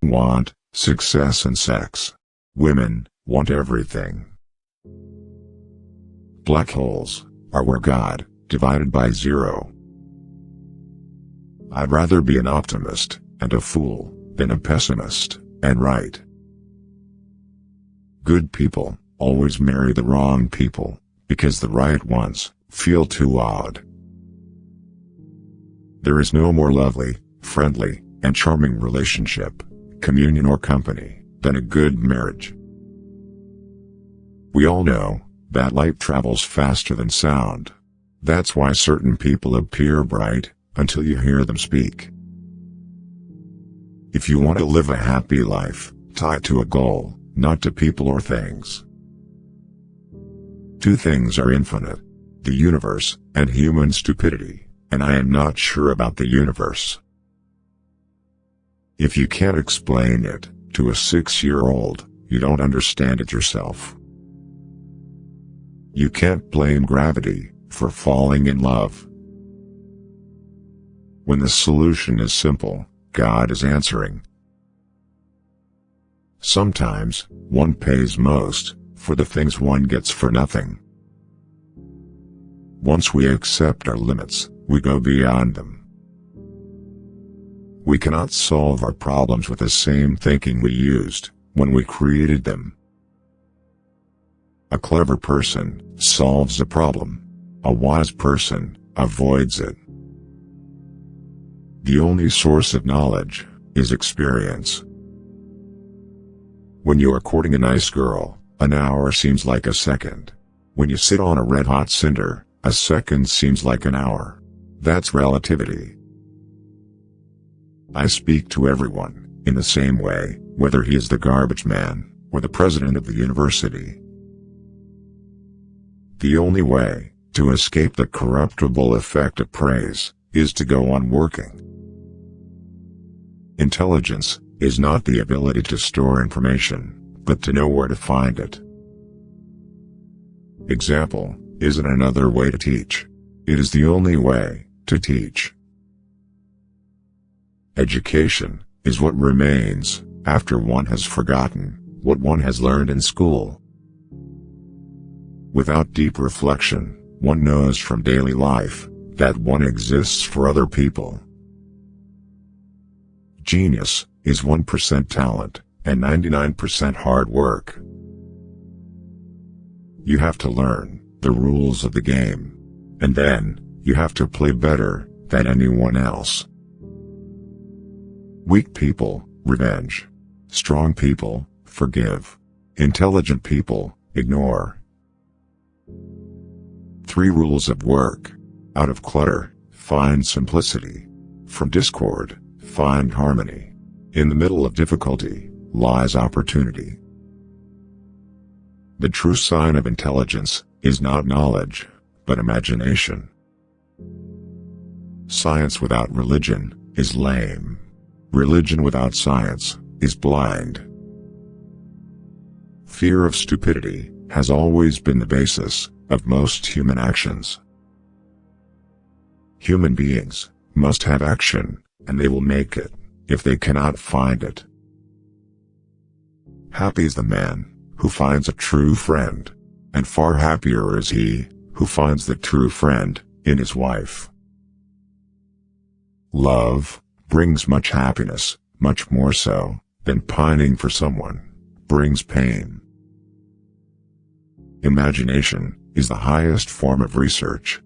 want success and sex. Women want everything. Black holes are where God divided by zero. I'd rather be an optimist and a fool than a pessimist and right. Good people always marry the wrong people because the right ones feel too odd. There is no more lovely, friendly, and charming relationship, communion or company than a good marriage. We all know that light travels faster than sound. That's why certain people appear bright until you hear them speak. If you want to live a happy life, tie it to a goal, not to people or things. Two things are infinite: the universe and human stupidity, and I am not sure about the universe. If you can't explain it to a 6-year-old, you don't understand it yourself. You can't blame gravity for falling in love. When the solution is simple, God is answering. Sometimes, one pays most for the things one gets for nothing. Once we accept our limits, we go beyond them. We cannot solve our problems with the same thinking we used when we created them. A clever person solves a problem. A wise person avoids it. The only source of knowledge is experience. When you are courting a nice girl, an hour seems like a second. When you sit on a red-hot cinder, a second seems like an hour. That's relativity. I speak to everyone in the same way, whether he is the garbage man or the president of the university. The only way to escape the corruptible effect of praise is to go on working. Intelligence is not the ability to store information, but to know where to find it. Example isn't another way to teach. It is the only way to teach. Education is what remains after one has forgotten what one has learned in school. Without deep reflection, one knows from daily life that one exists for other people. Genius is 1% talent and 99% hard work. You have to learn the rules of the game, and then you have to play better than anyone else. Weak people, revenge. Strong people, forgive. Intelligent people, ignore. 3 rules of work. Out of clutter, find simplicity. From discord, find harmony. In the middle of difficulty lies opportunity. The true sign of intelligence is not knowledge, but imagination. Science without religion is lame. Religion without science is blind. Fear of stupidity has always been the basis of most human actions. Human beings must have action, and they will make it if they cannot find it. Happy is the man who finds a true friend, and far happier is he who finds the true friend in his wife. Love brings much happiness, much more so than pining for someone brings pain. Imagination is the highest form of research.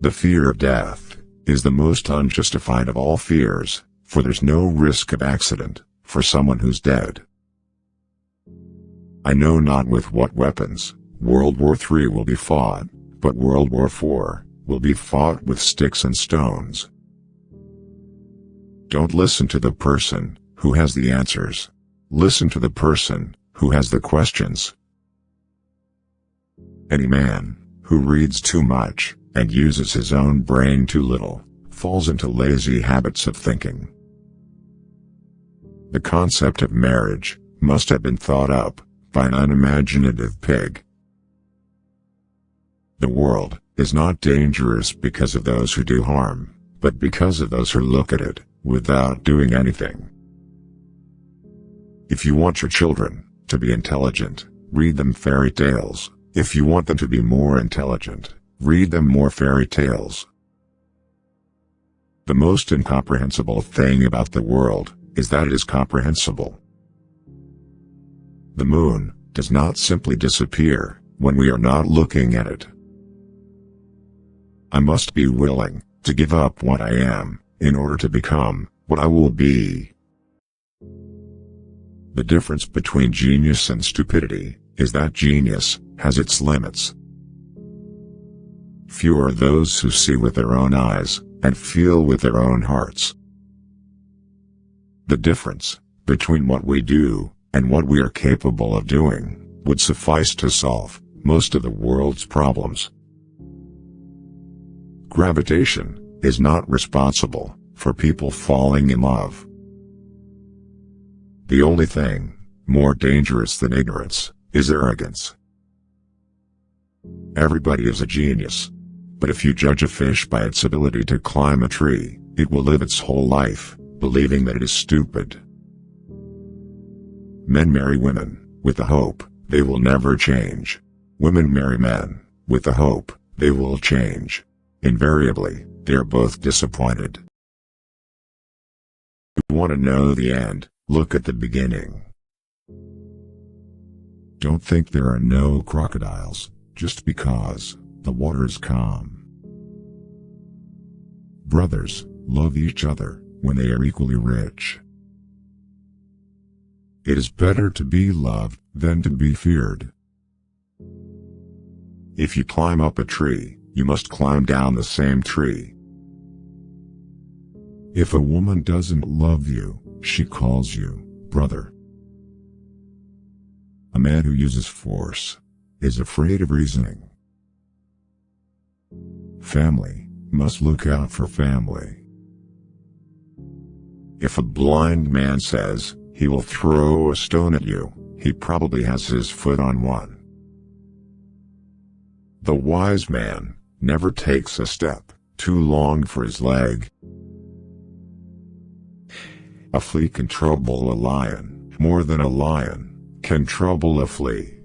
The fear of death is the most unjustified of all fears, for there's no risk of accident for someone who's dead. I know not with what weapons World War III will be fought, but World War IV will be fought with sticks and stones. Don't listen to the person who has the answers. Listen to the person who has the questions. Any man who reads too much and uses his own brain too little falls into lazy habits of thinking. The concept of marriage must have been thought up by an unimaginative pig. The world is not dangerous because of those who do harm, but because of those who look at it without doing anything. If you want your children to be intelligent, read them fairy tales. If you want them to be more intelligent, read them more fairy tales. The most incomprehensible thing about the world is that it is comprehensible. The moon does not simply disappear when we are not looking at it. I must be willing to give up what I am in order to become what I will be. The difference between genius and stupidity is that genius has its limits. Few are those who see with their own eyes and feel with their own hearts. The difference between what we do and what we are capable of doing would suffice to solve most of the world's problems. Gravitation is not responsible for people falling in love. The only thing more dangerous than ignorance is arrogance. Everybody is a genius, but if you judge a fish by its ability to climb a tree, it will live its whole life believing that it is stupid. Men marry women with the hope they will never change. Women marry men with the hope they will change. Invariably, they are both disappointed. If you want to know the end, look at the beginning. Don't think there are no crocodiles just because the water is calm. Brothers love each other when they are equally rich. It is better to be loved than to be feared. If you climb up a tree, you must climb down the same tree. If a woman doesn't love you, she calls you brother. A man who uses force is afraid of reasoning. Family must look out for family. If a blind man says he will throw a stone at you, he probably has his foot on one. The wise man never takes a step too long for his leg. A flea can trouble a lion more than a lion can trouble a flea.